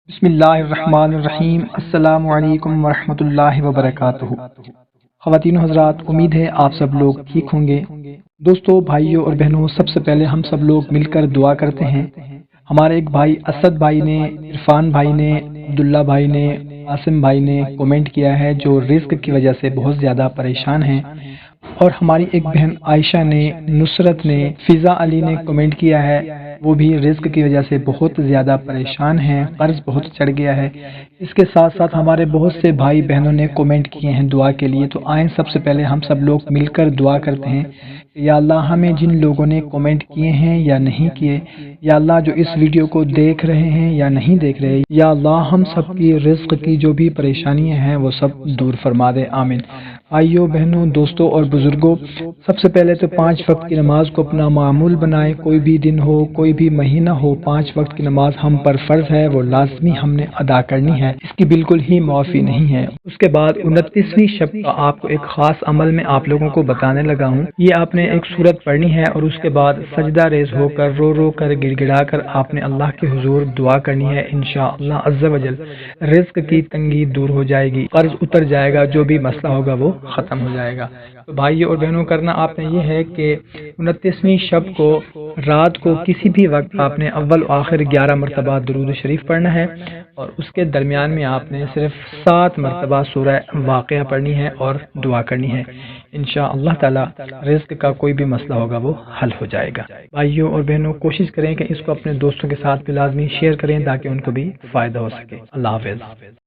بسم اللہ الرحمن الرحیم۔ السلام علیکم ورحمۃ اللہ وبرکاتہ۔ خواتین و حضرات، امید ہے آپ سب لوگ ٹھیک ہوں گے۔ دوستو، بھائیوں اور بہنوں، سب سے پہلے ہم سب لوگ مل کر دعا کرتے ہیں۔ ہمارے ایک بھائی اسد بھائی نے، عرفان بھائی نے، عبداللہ بھائی نے، عاصم بھائی نے کومنٹ کیا ہے جو رزق کی وجہ سے بہت زیادہ پریشان ہیں، اور ہماری ایک بہن عائشہ نے، نصرت نے، فضا علی نے کومنٹ کیا ہے، وہ بھی رزق کی وجہ سے بہت زیادہ پریشان ہیں، قرض بہت چڑھ گیا ہے۔ اس کے ساتھ ساتھ ہمارے بہت سے بھائی بہنوں نے کومنٹ کیے ہیں دعا کے لیے، تو آئیں سب سے پہلے ہم سب لوگ مل کر دعا کرتے ہیں کہ یا اللہ، ہمیں جن لوگوں نے کومنٹ کیے ہیں یا نہیں کیے، یا اللہ جو اس ویڈیو کو دیکھ رہے ہیں یا نہیں دیکھ رہے، یا اللہ ہم سب کی رزق کی جو بھی پریشانیاں ہیں وہ سب دور فرما دے، آمین۔ بھائیوں، بہنوں، دوستوں اور بزرگوں، سب سے پہلے تو 5 وقت کی نماز کو اپنا معمول بنائیں۔ کوئی بھی دن ہو، کوئی بھی مہینہ ہو، 5 وقت کی نماز ہم پر فرض ہے، وہ لازمی ہم نے ادا کرنی ہے، اس کی بالکل ہی معافی نہیں ہے۔ اس کے بعد 29ویں شب کا آپ کو ایک خاص عمل میں آپ لوگوں کو بتانے لگا ہوں۔ یہ آپ نے ایک سورت پڑھنی ہے، اور اس کے بعد سجدہ ریز ہو کر، رو رو کر، گڑ گڑا کر آپ نے اللہ کے حضور دعا کرنی ہے۔ انشاءاللہ عز و جل رزق کی تنگی دور ہو جائے گی، قرض اتر جائے گا، جو بھی مسئلہ ہوگا وہ ختم ہو جائے گا۔ تو بھائیوں اور بہنوں، کرنا آپ نے یہ ہے کہ 29ویں شب کو رات کو کسی بھی وقت آپ نے اول و آخر 11 مرتبہ درود شریف پڑھنا ہے، اور اس کے درمیان میں آپ نے صرف 7 مرتبہ سورہ واقعہ پڑھنی ہے اور دعا کرنی ہے۔ انشاءاللہ تعالی رزق کا کوئی بھی مسئلہ ہوگا وہ حل ہو جائے گا۔ بھائیوں اور بہنوں، کوشش کریں کہ اس کو اپنے دوستوں کے ساتھ بھی لازمی شیئر کریں تاکہ ان کو بھی فائدہ ہو سکے۔ اللہ حافظ۔